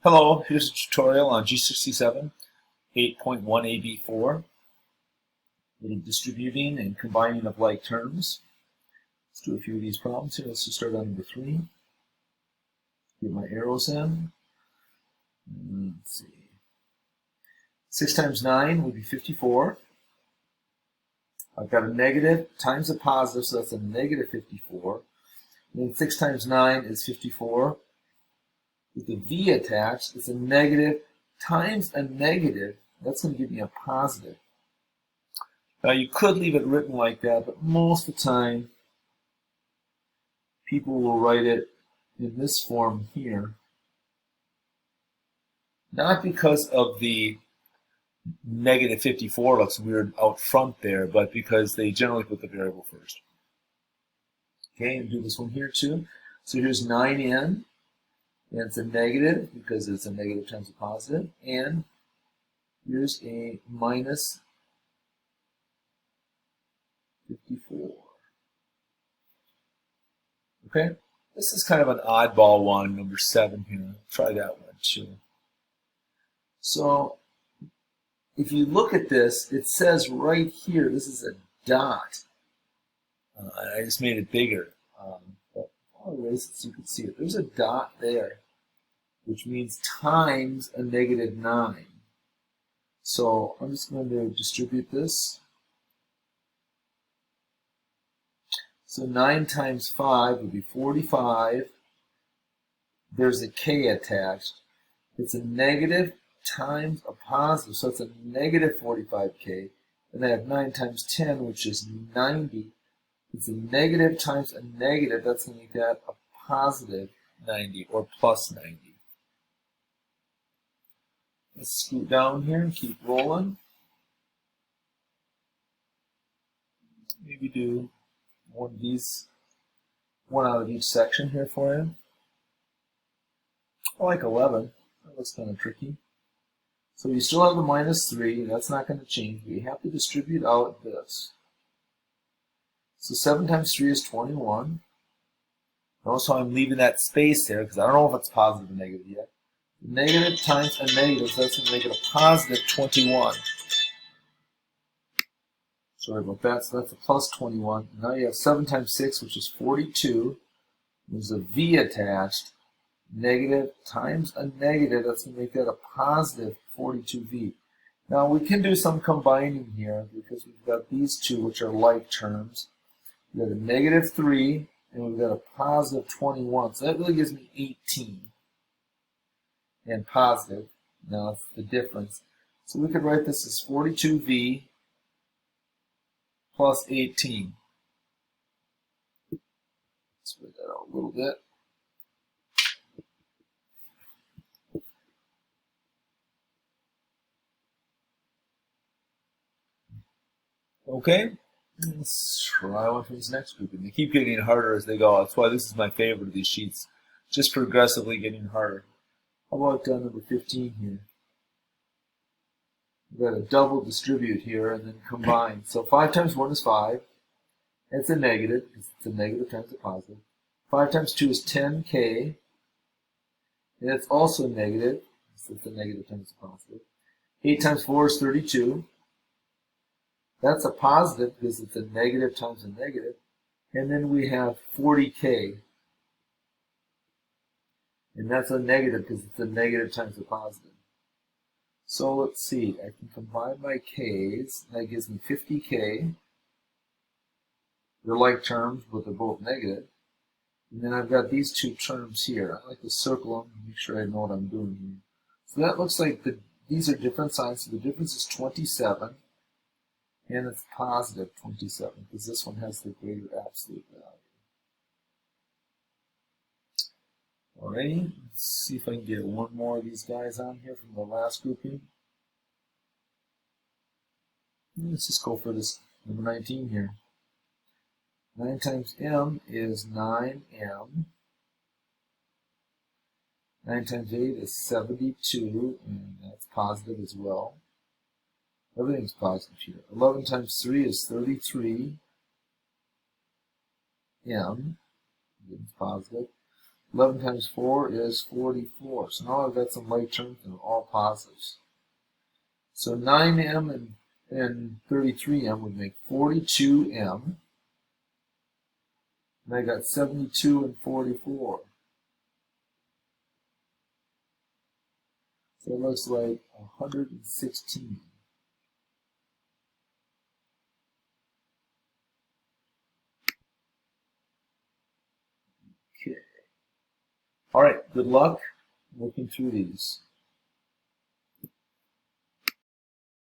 Hello, here's a tutorial on G67 8.1 AB4, little distributing and combining of like terms. Let's do a few of these problems here. Let's just start on number 3. Get my arrows in. Let's see. 6 times 9 would be 54. I've got a negative times a positive, so that's a negative 54. And then 6 times 9 is 54. With the V attached, it's a negative times a negative. That's going to give me a positive. Now you could leave it written like that, but most of the time people will write it in this form here. Not because of the negative 54 looks weird out front there, but because they generally put the variable first. Okay, and do this one here too. So here's 9n. And it's a negative because it's a negative times a positive. And here's a minus 54. Okay? This is kind of an oddball one, number 7 here. Try that one too. So if you look at this, it says right here, this is a dot. I just made it bigger. But I'll erase it so you can see it. There's a dot there, which means times a negative 9. So I'm just going to distribute this. So 9 times 5 would be 45. There's a k attached. It's a negative times a positive, so it's a negative 45k. And I have 9 times 10, which is 90. It's a negative times a negative. That's going to make that a positive 90 or plus 90. Let's scoot down here and keep rolling. Maybe do one out of each section here for you. I like 11. That looks kind of tricky. So you still have the minus 3. That's not going to change. We have to distribute out this. So 7 times 3 is 21. Notice how I'm leaving that space there because I don't know if it's positive or negative yet. Negative times a negative, so that's going to make it a positive 21. Sorry about that, so that's a plus 21. Now you have 7 times 6, which is 42. There's a V attached. Negative times a negative, that's going to make that a positive 42V. Now we can do some combining here because we've got these two, which are like terms. We've got a negative 3, and we've got a positive 21. So that really gives me 18. And positive. Now it's the difference. So we could write this as 42V plus 18. Spread that out a little bit. Okay, let's try one from this next group. And they keep getting harder as they go. That's why this is my favorite of these sheets. Just progressively getting harder. How about number 15 here? We've got a double distribute here and then combine. So 5 times 1 is 5. It's a negative because it's a negative times a positive. 5 times 2 is 10k. And it's also negative, so it's a negative times a positive. 8 times 4 is 32. That's a positive because it's a negative times a negative. And then we have 40k. And that's a negative because it's a negative times a positive. So let's see, I can combine my k's. That gives me 50k. They're like terms, but they're both negative. And then I've got these two terms here. I like to circle them and make sure I know what I'm doing here. So that looks like these are different signs. So the difference is 27. And it's positive 27 because this one has the greater absolute value. Alrighty, let's see if I can get one more of these guys on here from the last grouping. Let's just go for this number 19 here. 9 times m is 9m. 9 times 8 is 72, and that's positive as well. Everything's positive here. 11 times 3 is 33m. It's positive. 11 times 4 is 44. So now I've got some like terms and all positives. So 9m and 33m would make 42m. And I got 72 and 44. So it looks like 116. Okay. All right, good luck working through these.